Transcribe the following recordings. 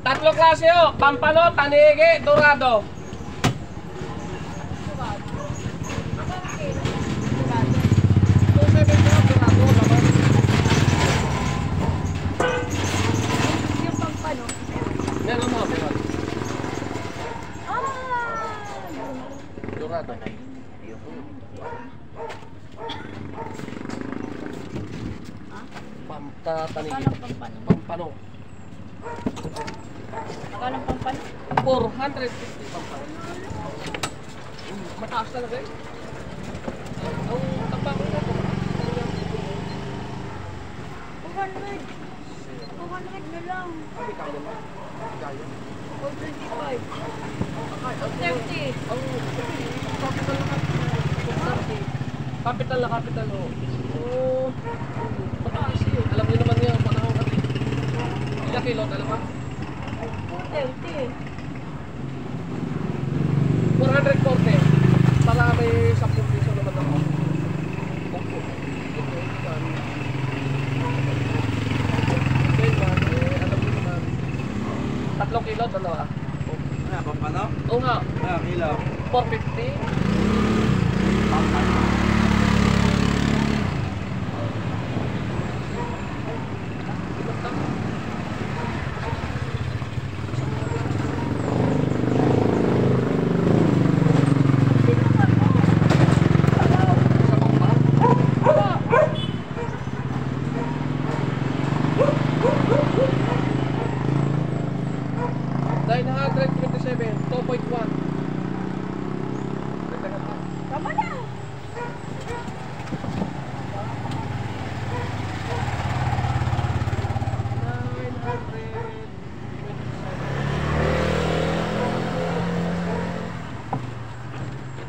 Tatlo klase o. Pampano, tanigi, dorado. Yung pampano. Meron mo, meron. Dorado. Tanigi. Pampano. Pampano. Magkano pampano? 450 pampano. Mataas talaga eh. Ang tapang ko na ito. 200. 200 na lang. Hindi kaya mo. Hindi kaya. 425. 30. Capital na capital o. Oh. Mataas eh. Alam niyo naman niya. Panahon kami. Ilang kilo talaga? 30. 440. Para may 10 piso naman ako. Opo. Okay ba? Alam niyo naman. 3 kilo, dalawa. Ano, pampano? Oo nga. Ah, kilo. 450. Tama na.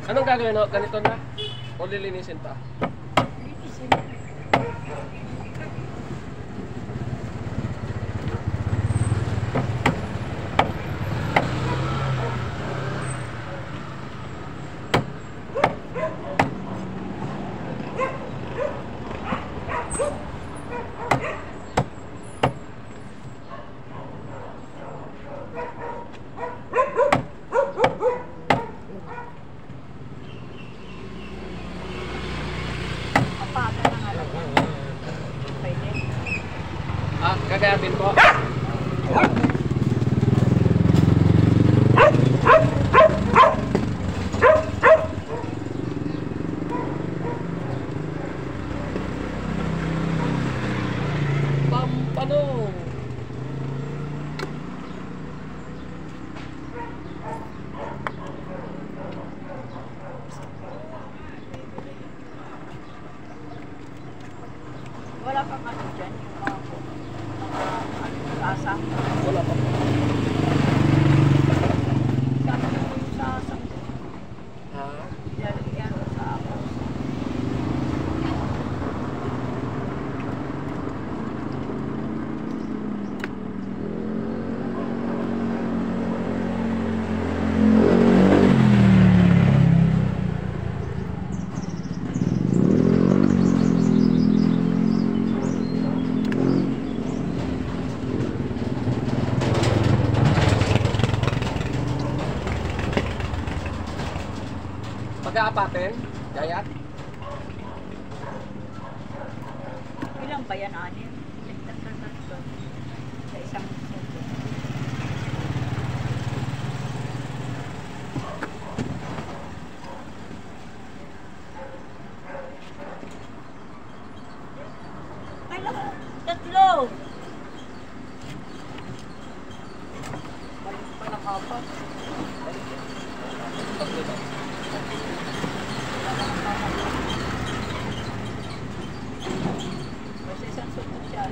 Anong gagawin mo? Ganito na? O lilinisin pa? Gagayatin po. Pampano. Wala kang ano dyan. Asa. Wala pa po. Sabi ko yung sa sangko. Ha? Yan sa ako. Pag-aapatin? Gayat? Ilang ba yan, anin? Sa isang sangko. Kailangan. Tatlo! Balik pa ng kapat. Tatlo ba? Basta isang sangko siya.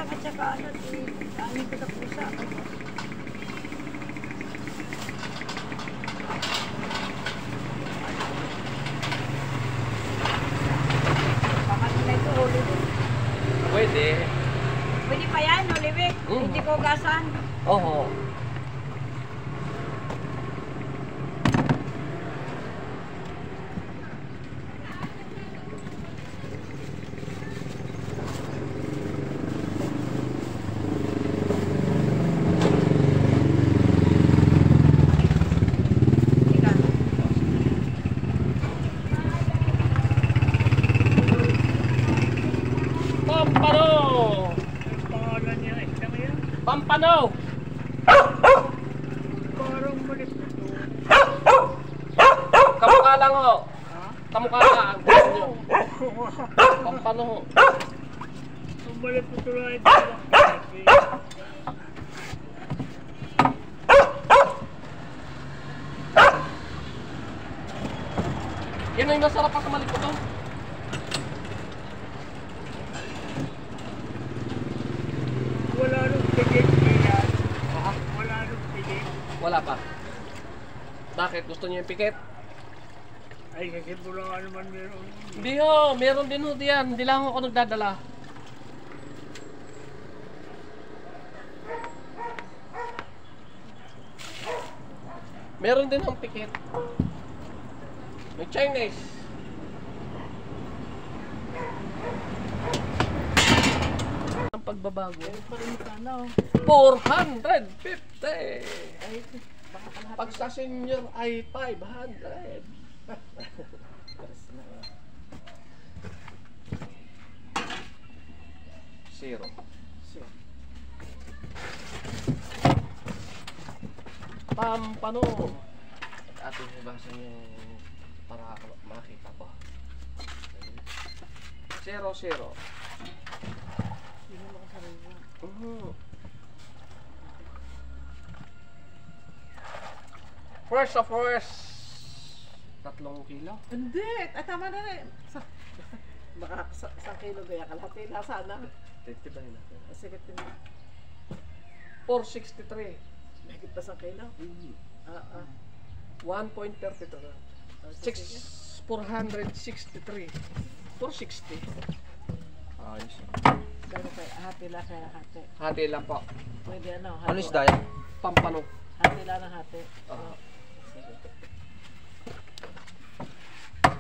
lang at saka ano, amin ko sa pusa. Bakit na ito, Olive? Pwede. Pwede pa yan, Olive. Hindi ko gasan. Oo. Ika. Pampano! Pangalan niya eh. Kaya yan. Pampano! Parang malit na to. Kamukha lang ho. Kamukha lang. Gusto nyo. Pampano ho. Ang malit na to lang. Yan ang masarap pa sa malikot to. Wala nung tigit niya. Wala nung tigit. Wala pa. Bakit? Gusto niyo yung pikit? Ay, kasi pula nga naman meron. Hindi ho. Meron din ho diyan. Hindi lang ako nagdadala. Meron din ang pikit. May Chinese. Ang pagbabago. Ano? 450. Pag sa senior ay 500. Zero. Pampano. Ating ibasa niyo para makita ko. 0-0. First of first. 3 kilo. Hindi, ay tama na rin. Baka sa kilo gaya kalahati na sana. 50 ba yun natin? Sige, 463. mahigit pa sa kilo. 1.33. 463. 460. Ayos. Gano'n kayo, hati lang kaya hati. Hati lang po. Pwede ano, hati. Ano isda yan? Pampano. Hati lang ng hati. Ah. Sige.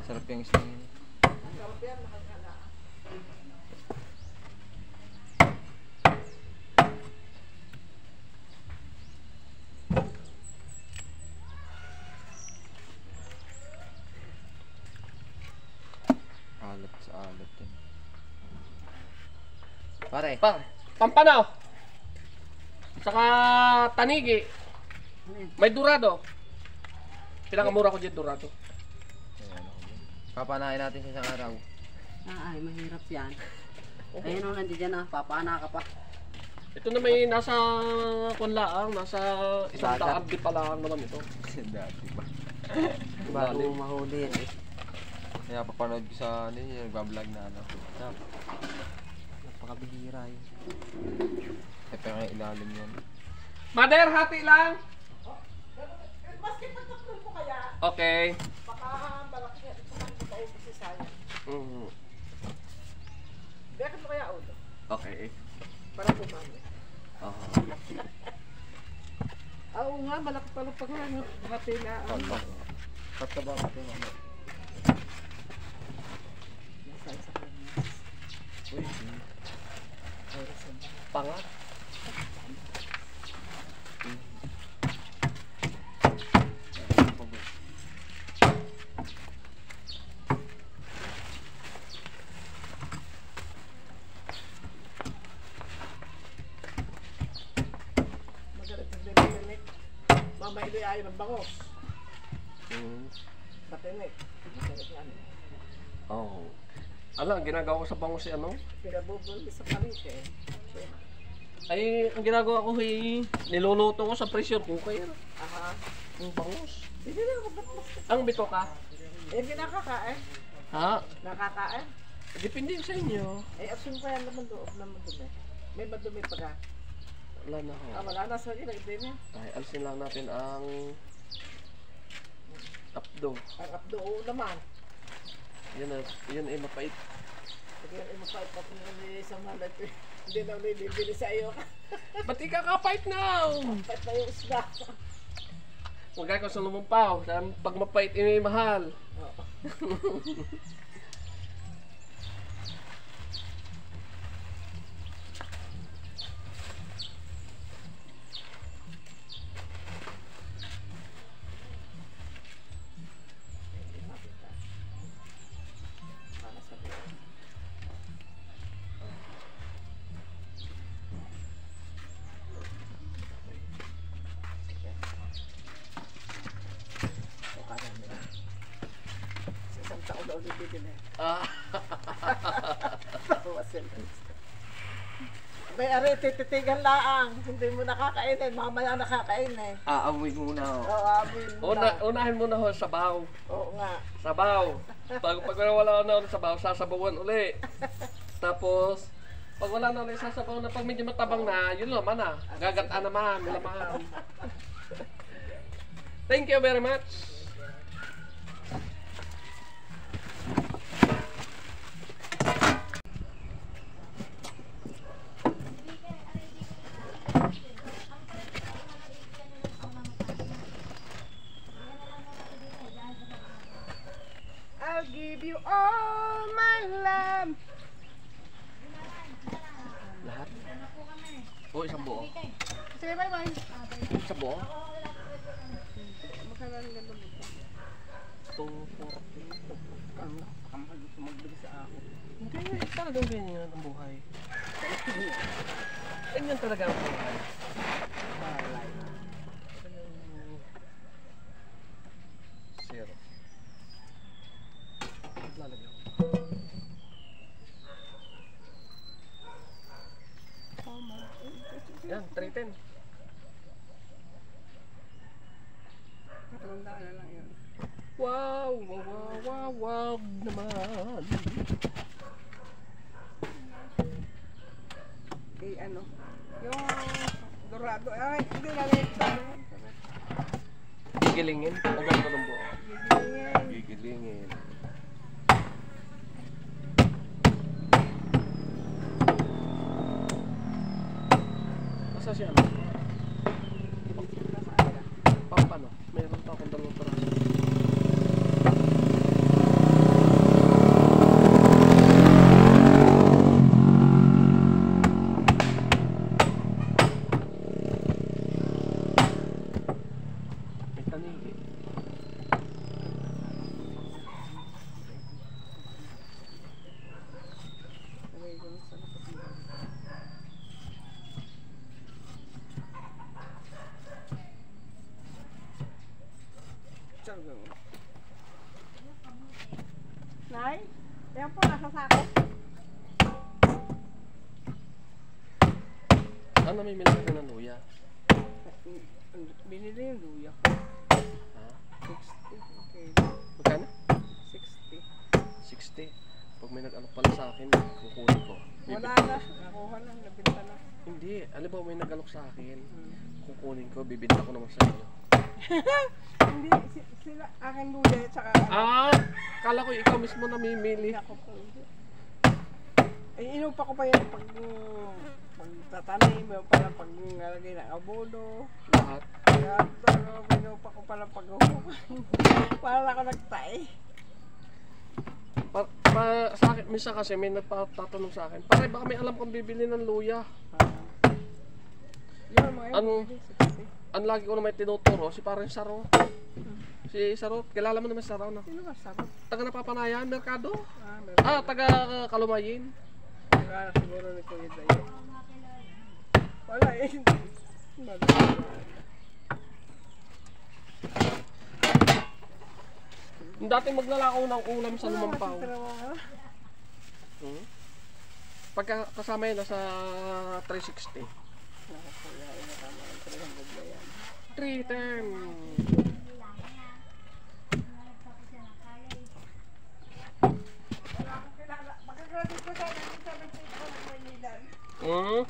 Sarap yung isda yun. Ang sarap yan, mahal ka na. Alat sa alat yun. Pare. Pampano. Saka tanigi. May dorado. Pinakamura ko dyan dorado. Papanain natin sa isang araw. Ay, mahirap yan. Ayun o, nandiyan na. Papaana ka pa. Ito na may nasa kunlaang, nasa isang Dagat. taabdi pa lang naman ito. Dati ba? Bago mahuli yan eh. Kaya papanood ko sa ano yun, nagbablog na ano. Napakabihira yun. Kaya pa nga ilalim yan. Mother, hati lang. Maski pagtatlong ko kaya, Okay. baka malaki yan. Ito man, ito upo si Sayang. Bakit mo kaya ulo? Okay. Para bumami. Oo nga, malaki pala pag ano, hati na. Pataba ko ito ano. Nasaan sa kanya? Uy, Pangat. Magalit ang binibinik. Mama, ilo ayaw ng bangos. Patinik. Patinik nga niya. Oh. Ala, ginagawa ko sa bango si ano? Pinabubulti sa palite. Ay, ang ginagawa ko niluluto ko sa pressure cooker. Aha. Yung bangos. Hindi na ako ba't mas... Ang bito ka? Eh, hindi nakakain. Ha? Nakakain. Depende sa inyo. Eh, asin pa yan naman loob na madumi. May madumi pa ka. Wala na ho. Wala na sa ginagdin niya. Ay, alisin lang natin ang apdo. Ang abdo naman. Yun ay mapait. Kaya ay mapait pa ni isang malat eh. Hindi na ulit bibili sa iyo. Ba't ikakapait na? Mapait na yung isda. Huwag ako sa lumumpaw. Pag mapait, may mahal. Oo. Para sa iyo. Sa isang taon na ulit bibili. Ah, May are, tititigan laang. Hindi mo nakakainin. Mamaya nakakainin. aamoy muna ho. Oo, amin mo na. Unahin muna ho, sabaw. Oo nga. Sabaw. Pag wala na ulit sabaw, sasabawan uli. Tapos, pag wala na ulit sasabaw na, pag medyo matabang na, yun naman na. Gagataan naman, may laman. Thank you very much. I'll give you all my love. Lahat? O, isang buo. Sige, bye-bye. Isang buo? Magkano ang ganda mo? 240. Kamahal gusto magbili sa ako. Hindi, talagang ganyan ang buhay. Ganyan talaga ang buhay. Balay. Zero. Lalagyan ko. Yan, 310. Katandaan na lang yun. Wow, wow, wow, wow, wow naman. Eh, ano? Yung dorado. Ay, hindi na rin. Gigilingin. O ganito ng buo. Gigilingin. Gigilingin. Masa siya ano? Pampano? Mayroon pa akong dalawang peraso. May tanili. Away ko sa likod mo. Tiyan mo. Nay, yan po nasa sako. Ano may milk ko ng luya? Binili yung luya. Ha? 60. Okay. Magkano? 60. 60. Pag may nag-alok pala sa akin, kukunin ko. Wala na. Nakuha na. Nabinta na. Hindi. Alam ba may nag-alok sa akin? Kukunin ko, bibinta ko naman sa inyo. Hindi. Sila aking luya at saka Ah! Kala ko ikaw mismo namimili. ako po. Eh, inupa ko pa yan pag tatanim, yung pala pag nalagay ng abono. Lahat. Kaya inupa ko pala pag para ako nagtay. Sa akin, minsan kasi may nagpatatanong sa akin, pare baka may alam kong bibili ng luya. Yun, mga Ano? yun. 60. Ang lagi ko na may tinuturo, si parang Saro. Si Saro, kilala mo naman si Saro, no? Sino ba? Sarap. Taga Napapanayan, Merkado. Meron. Ah, taga Kalumayin. Kaya siguro ni Kuya Dayo. Wala eh. Dati maglalakaw ng ulam sa Lumampaw. Pagka kasama yun, nasa 360. 310. Pagkagraduate ko sa 17 ko ng Manila. Hmm?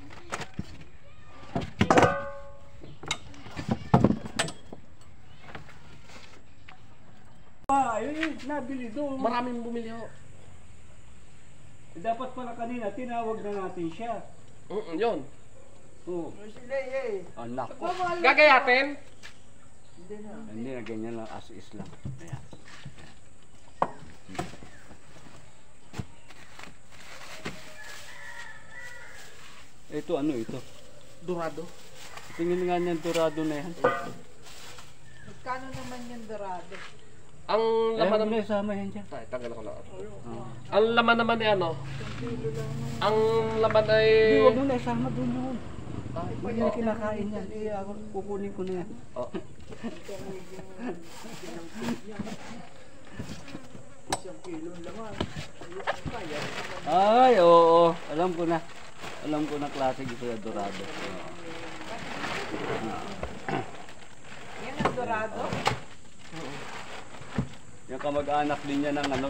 nabili doon. Maraming bumili ho. Dapat pala kanina, tinawag na natin siya. Yun. Oo. Sila eh. Anak ko. Gagayatin? Hindi na ganyan lang, as is lang. Ayan. Ito ano ito? Dorado. Tingin nga niyan dorado na yan. Magkano naman yung dorado? Ang laman naman... sama yan dyan. Ay, tanggal ko lang. Oh. Ang laman naman ni ano? Ang laman ay... Hindi, huwag mo na isama doon yun. Ay, Hindi na kinakain yan. Eh, ako, kukunin ko na yan. oh. Isang kilo laman. Kaya. Ay, oo. Alam ko na. Alam ko na klase ito yung dorado. Yan ang dorado? Yung kamag-anak din niya ng ano.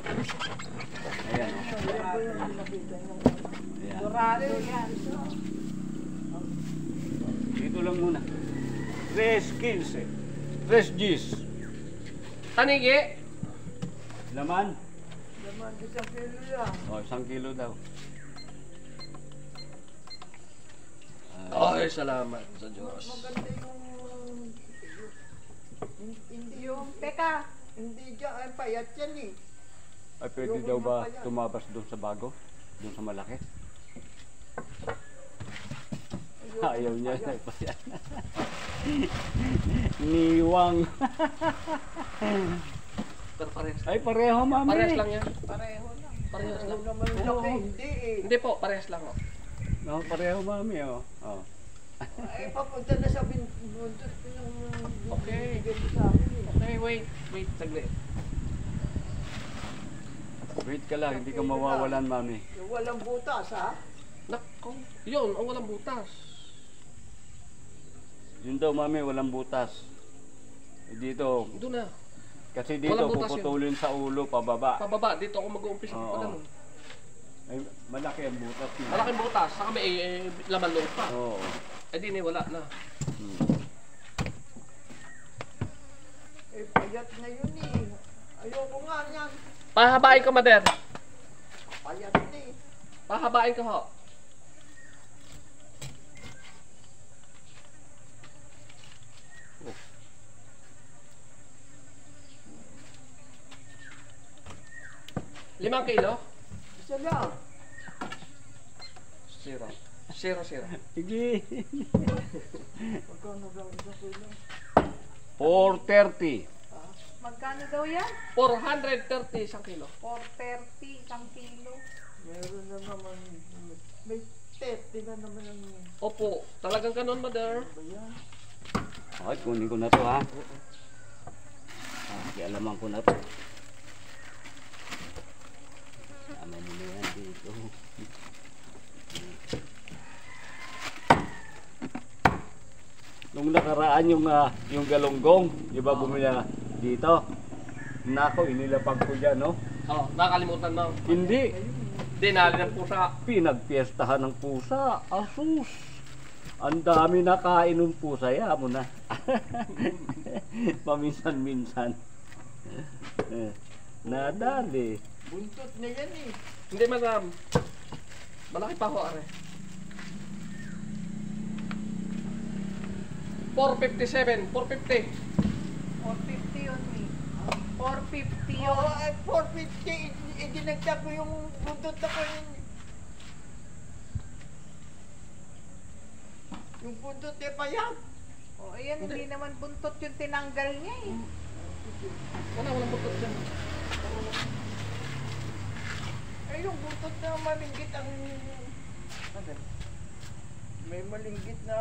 Ayan. Ayan. Dorado yan. Dito lang muna. 3.15. 3 Gs. Tanigi? Laman? Laman isang kilo yan. O, 1 kilo daw. Ay, salamat sa Diyos. Maganda yung teka, hindi dyan ay payat yan eh. Ay, pwede daw ba tumabas doon sa bago? Doon sa malaki? Ayaw niya na ipasyan. Niwang. Pero pares. Ay, pareho, mami. Parehas lang yan. Pareho lang. Parehas lang. Naman laki, hindi eh. Hindi po, parehas lang. Oh. No, pareho, mami. Oh. Oh. Ay, papunta na sa buntot ko yung Okay. bigay sa akin eh. Okay, wait, saglit. Wait ka lang, hindi ka mawawalan, mami. Yung walang butas ha? Nako, yun, ang walang butas. Yun daw, mami, walang butas. Dito, Doon na. kasi dito Walang butas puputulin sa ulo, pababa. Pababa, dito ako mag-uumpisa Oo. pa ganun. Ay, malaki ang butas niya. Malaking butas, saka may laman loob pa. Oo. Eh di wala na. Eh, payat na yun eh. Ayoko nga yan. Pahabain ka, Mader. Payat na eh. Pahabain ka ho. Limang kilo? Isa lang. Zero. Zero. Sige. Magkano daw isang kilo? 430. Magkano daw yan? 430 isang kilo. 430, isang kilo. Meron na naman. May 30 na naman ang Opo, talagang ganun, Mother. bayan. Okay, kunin ko na to ha. Kialaman ko na to. Sama mo na yan dito. Nung nakaraan yung galunggong, di ba bumili dito? Nako, inilapag ko dyan, no? Oh, nakalimutan mo. Hindi. Dinali ng pusa. Pinagpiestahan ng pusa. Asus. Ang dami nakain ng pusa. Ya mo na. Paminsan-minsan. Nadali. Buntot na yan eh. Hindi, madam. Malaki pa ho, are. 457, 450. 450 yun eh. 450 yun. Oo, ay 450. Idinagdag ko yung buntot ako yun. Yung buntot eh payat. O ayan, hindi naman buntot yung tinanggal niya eh. Walang butot dyan. Ay, yung buntot na malinggit ang... Ano? May malinggit na...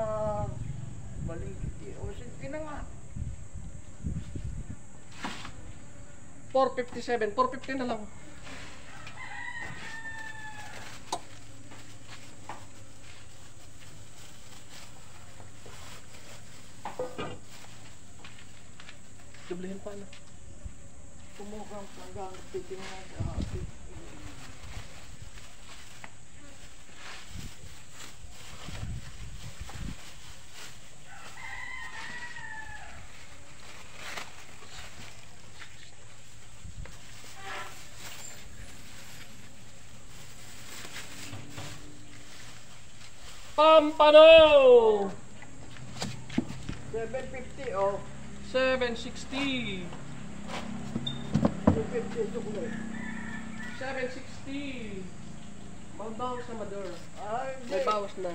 Malinggit eh. O, sige na nga. 457, 450 na lang. Dublihin pa na. Kumukhang hanggang titingnan sa atin. Pampano! 750 oh. 760. 250 chocolate. 760. Mabawas na, mother. Ay, May bawas na.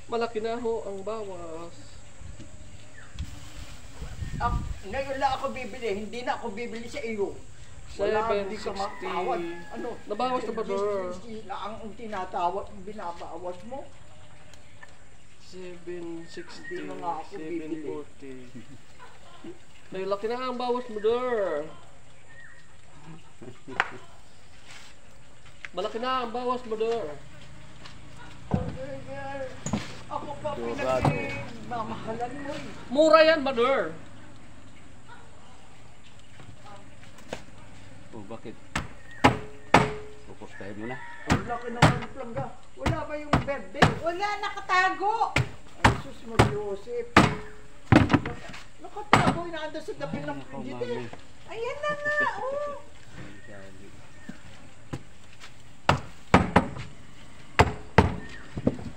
Malaki na ho ang bawas. Ngayon lang ako bibili, hindi na ako bibili sa iyo. Wala, hindi ka 760. matawad. Ano? Nabawas na ba, Dor? Ang tinatawad, binabawas mo. 760. Hindi na nga ako bibili. 740. May laki na ang bawas mo, Dor. Malaki na ang bawas mo, Dor. Ako pa Dorado. pinag-mamahalan mo eh. Mura yan, mother. Oh, bakit? Pupustahin mo na. Ang laki naman ng plangga. Wala ba yung birthday? Wala, nakatago. Ay, sus, mag-Joseph. Nakatago, inaanda sa dapil ng pindite. Ayan na nga, oh.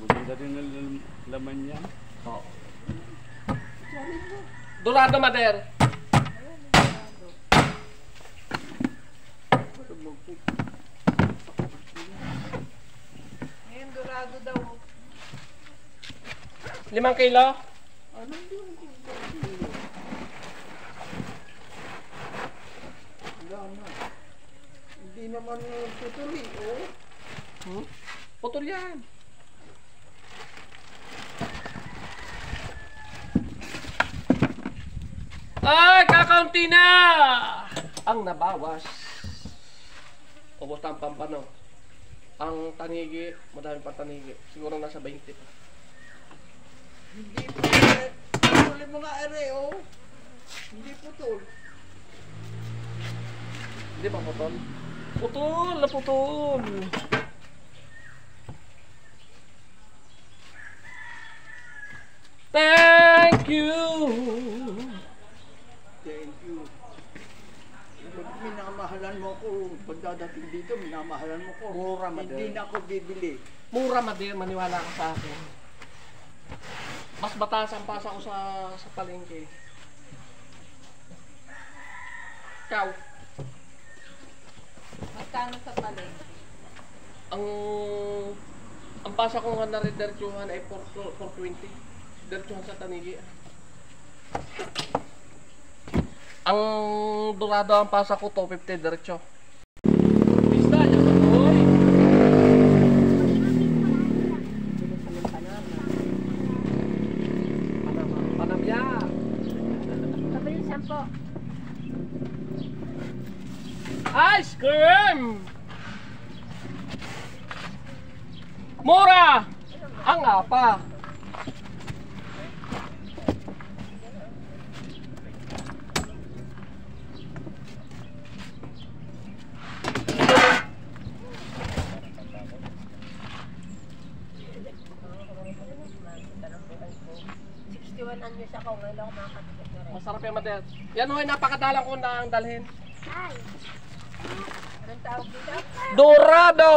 Maganda din ang laman niya. Dorado, mother. Ngayon, dorado daw. 5 kilo. Ano yung wala na. Hindi naman tutuloy, oh. Putol yan. Ay, kakaunti na! Ang nabawas. Ubos na ang pampano. Ang tanigi, madami pa tanigi. Siguro nasa 20 pa. Hindi putol. Putulin mo nga, ere, oh. Hindi putol. Hindi ba putol? Putol! Naputol! Thank you! Thank you. Pag minamahalan mo ako, pag dadating dito, minamahalan mo ko. Mura, madam. Hindi na ako bibili. Mura, Madir, maniwala ka sa akin. Mas batasan pa ako sa palengke. Ikaw, Magkano sa palengke? ang pasa ko nga na rin diretsuhan ay 420. Diretsuhan sa Tanigi. Ang dorado ang pasa ko 250 diretso. Pista, yan ba, boy? Panam yan. Sabi yung 10. Ice cream! Mura! Ang apa. Masarap yung mater. Yan ho, napakadalang ko na ang dalhin. Anong tawag dito? Dorado!